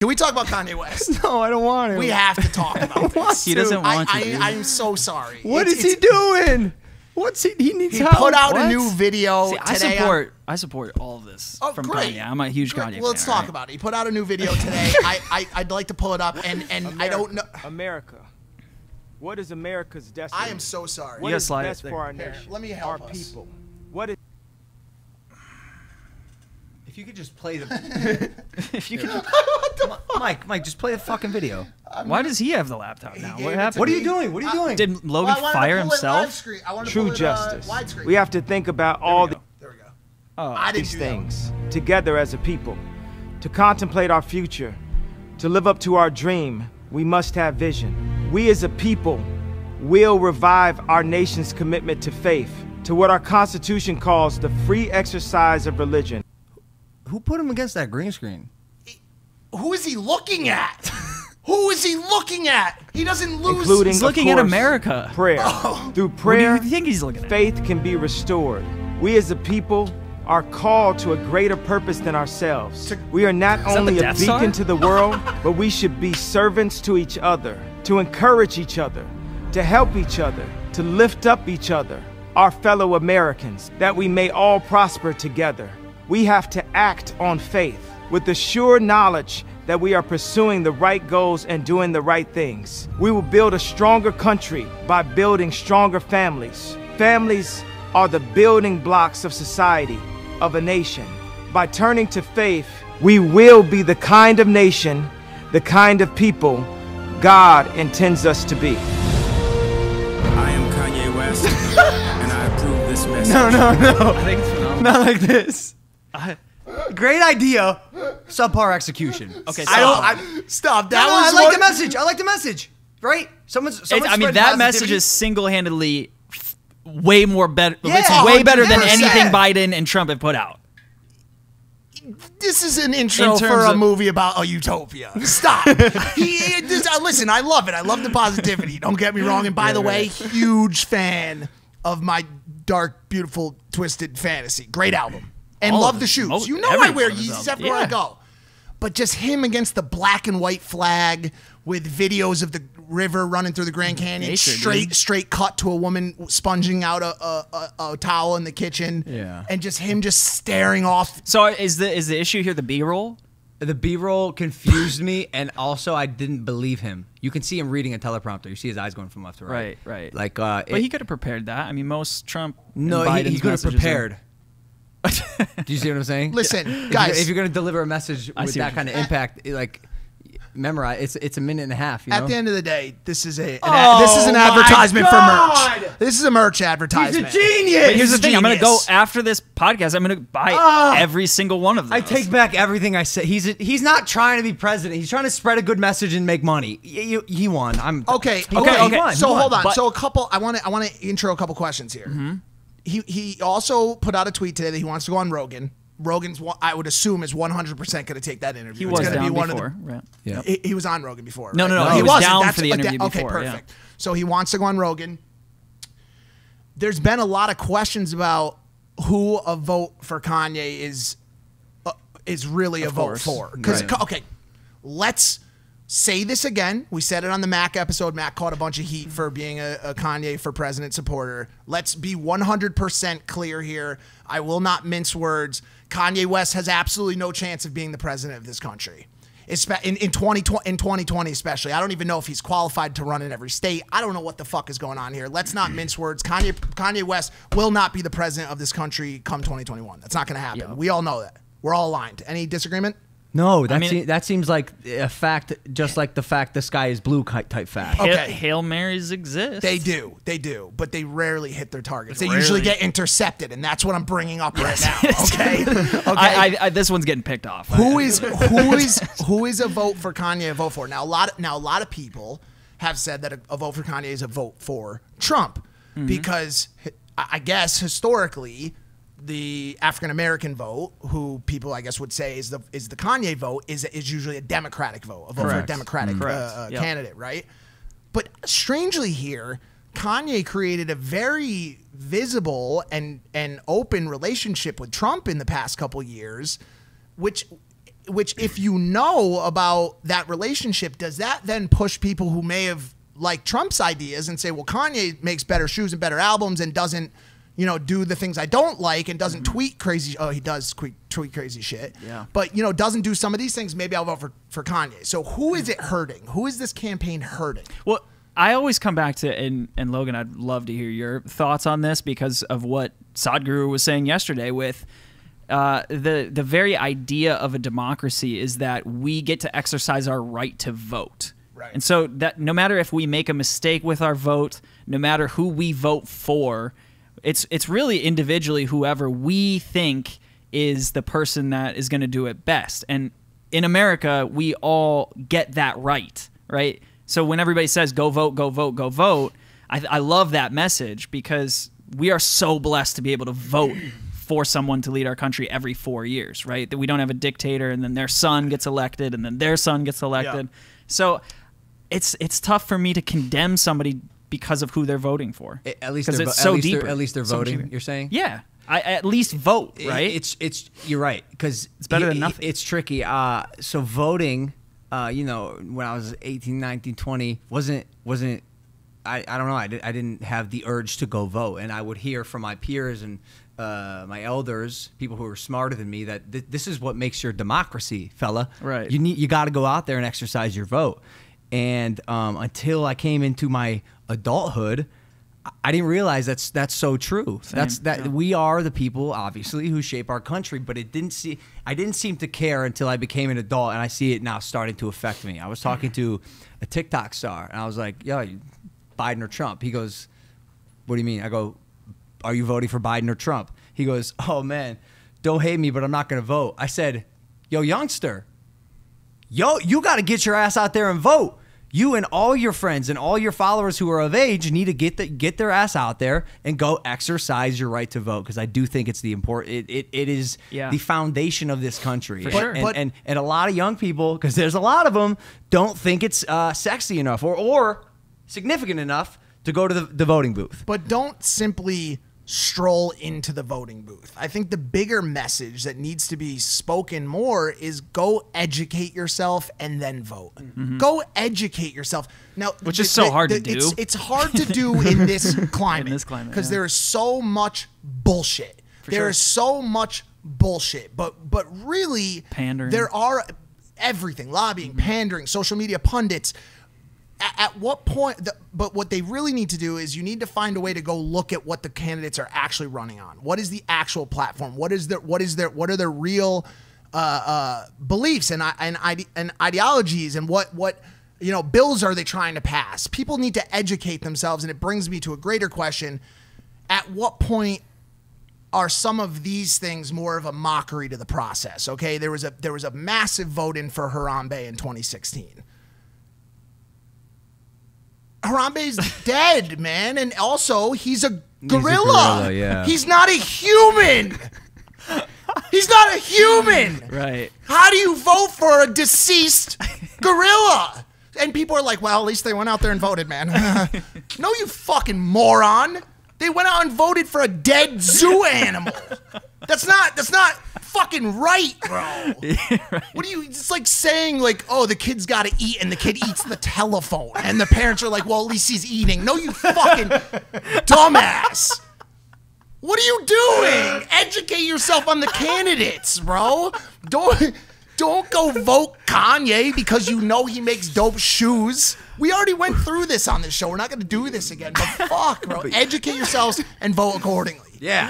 Can we talk about Kanye West? No, I don't want to. We have to talk about this. He doesn't want to. I'm so sorry. What is he doing? What's he needs help. He put out what? a new video today. I support all of this from great. Kanye. I'm a huge Kanye fan. Well, let's talk about it. He put out a new video today. I'd like to pull it up, and I don't know. America. What is America's destiny? I am so sorry. What is best for our Here, nation? let me help our us. people. What is... If you could just play the... If you could, Mike, just play the fucking video. why does he have the laptop now? What happened? What are you doing? What are you doing? Did Logan fire himself? True justice. We have to think about all There we go. Oh, these things together as a people. To contemplate our future, to live up to our dream, we must have vision. We as a people will revive our nation's commitment to faith, to what our Constitution calls the free exercise of religion. Who put him against that green screen? Who is he looking at? Who is he looking at? He doesn't lose. Including, he's looking of at course, America. Prayer. Through prayer, What do you think he's looking at? faith can be restored. We as a people are called to a greater purpose than ourselves. We are not that only the a Death beacon Star? to the world, but we should be servants to each other, to encourage each other, to help each other, to lift up each other, our fellow Americans, that we may all prosper together. We have to act on faith with the sure knowledge that we are pursuing the right goals and doing the right things. We will build a stronger country by building stronger families. Families are the building blocks of society, of a nation. By turning to faith, we will be the kind of nation, the kind of people God intends us to be. I am Kanye West, and I approve this message. No. I think it's phenomenal. Not like this. Great idea. Subpar execution. Okay, Stop. No, I like the message. I like the message. Right? Someone's I mean, spreading that message positivity. is single-handedly way more better. Yeah, it's way better than 100%. anything Biden and Trump have put out. This is an intro In for terms a of- movie about a utopia. Stop. Listen, I love it. I love the positivity. Don't get me wrong. And by the way, huge fan of my dark, beautiful, twisted fantasy. Great album. And All love of the it. shoes. You know Every I wear one of his Yeezys albums. everywhere I Yeah. go. But just him against the black and white flag with videos of the river running through the Grand Canyon, Nature, straight cut to a woman sponging out a towel in the kitchen. Yeah. And just him just staring off. So is the issue here the B-roll? The B-roll confused me, and also I didn't believe him. You can see him reading a teleprompter. You see his eyes going from left to right. Right. Like, But he could have prepared that. I mean, most Trump. no, and he Biden's could have messages prepared. Do you see what I'm saying? Listen, guys. if you're gonna deliver a message I with see that what kind of impact, like, memorize. It's a minute and a half. You know? At the end of the day, this is an Oh my advertisement for God! merch. This is a merch advertisement. He's a genius. But here's the thing. I'm going to go Genius. after this podcast. I'm going to buy every single one of those. I take back everything I said. He's not trying to be president. He's trying to spread a good message and make money. He won. Okay. He won. So hold on. But- So I want to intro a couple questions here. He also put out a tweet today that he wants to go on Rogan. Rogan's, I would assume, is 100% going to take that interview. He It's was gonna down be one before. Of the, Right. Yeah. he was on Rogan before. No, right? no, he was wasn't. down That's for the interview Okay, before, yeah. perfect. So he wants to go on Rogan. There's been a lot of questions about who a vote for Kanye is really a vote course. for. Because Right. okay, let's say this again. We said it on the Mac episode. Mac caught a bunch of heat for being a Kanye for president supporter. Let's be 100% clear here. I will not mince words. Kanye West has absolutely no chance of being the president of this country. In 2020 especially. I don't even know if he's qualified to run in every state. I don't know what the fuck is going on here. Let's not mince words. Kanye West will not be the president of this country come 2021. That's not going to happen. Yeah. We all know that. We're all aligned. Any disagreement? No, mean- that seems like a fact, just like the fact the sky is blue type fact. Okay. Hail Marys exist. They do, but they rarely hit their targets. They usually get intercepted, and that's what I'm bringing up right now. Okay, okay. This one's getting picked off. Who is a vote for Kanye a vote for? Now a lot of people have said that a vote for Kanye is a vote for Trump because I guess historically the African American vote, who people I guess would say is the Kanye vote, is usually a Democratic vote, a vote for a Democratic candidate, right? But strangely here, Kanye created a very visible and open relationship with Trump in the past couple years, which which if you know about that relationship, does that then push people who may have liked Trump's ideas and say, well, Kanye makes better shoes and better albums and doesn't, you know, do the things I don't like and doesn't tweet crazy. Oh, he does tweet crazy shit. Yeah. But, you know, doesn't do some of these things. Maybe I'll vote for Kanye. So who is it hurting? Who is this campaign hurting? Well, I always come back to, and Logan, I'd love to hear your thoughts on this because of what Sadhguru was saying yesterday with the very idea of a democracy is that we get to exercise our right to vote. Right. And so that no matter if we make a mistake with our vote, no matter who we vote for, it's really individually whoever we think is the person that is going to do it best. And in America, we all get that right? So when everybody says go vote, go vote, go vote, I love that message because we are so blessed to be able to vote for someone to lead our country every 4 years, right? That we don't have a dictator and then their son gets elected and then their son gets elected. Yeah. So it's tough for me to condemn somebody because of who they're voting for. At least it's they're, so at deep. least they're voting. You're saying? Yeah, at least vote, right? It's you're right because it's better than nothing. It's tricky. So voting, you know, when I was 18, 19, 20, wasn't. I don't know. I didn't have the urge to go vote, and I would hear from my peers and my elders, people who were smarter than me, that this is what makes your democracy, fella. Right. You got to go out there and exercise your vote. And until I came into my adulthood, I didn't realize that's so true. We are the people, obviously, who shape our country. But I didn't seem to care until I became an adult, and I see it now starting to affect me. I was talking to a TikTok star, and I was like, "Yo, Biden or Trump?" He goes, "What do you mean?" I go, "Are you voting for Biden or Trump?" He goes, "Oh man, don't hate me, but I'm not going to vote." I said, "Yo, youngster, you got to get your ass out there and vote. You and all your friends and all your followers who are of age need to get their ass out there and go exercise your right to vote, because I do think it's the important. It is the foundation of this country. For sure. And a lot of young people, because there's a lot of them, don't think it's sexy enough or significant enough to go to the voting booth. But don't simply stroll into the voting booth. I think the bigger message that needs to be spoken more is go educate yourself and then vote. Mm-hmm. Go educate yourself. Now, which is so hard to do. It's hard to do in this climate. In this climate, because there is so much bullshit. There is so much bullshit. But really, pandering. There are everything: lobbying, pandering, social media pundits. At what point? But what they really need to do is you need to find a way to go look at what the candidates are actually running on. What is the actual platform? What are their real beliefs and ideologies, and what bills are they trying to pass? People need to educate themselves, and it brings me to a greater question: at what point are some of these things more of a mockery to the process? Okay, there was a massive vote in for Harambe in 2016. Harambe's dead, man, and also he's a gorilla. Yeah. He's not a human. He's not a human. Right. How do you vote for a deceased gorilla? And people are like, well, at least they went out there and voted, man. No, you fucking moron. They went out and voted for a dead zoo animal. That's not fucking right, bro. Yeah, right. What do you? It's like saying like, oh, the kid's got to eat, and the kid eats the telephone, and the parents are like, well, at least he's eating. No, you fucking dumbass. What are you doing? Educate yourself on the candidates, bro. Don't go vote Kanye because you know he makes dope shoes. We already went through this on this show. We're not going to do this again. But fuck, bro. Educate yourselves and vote accordingly. Yeah.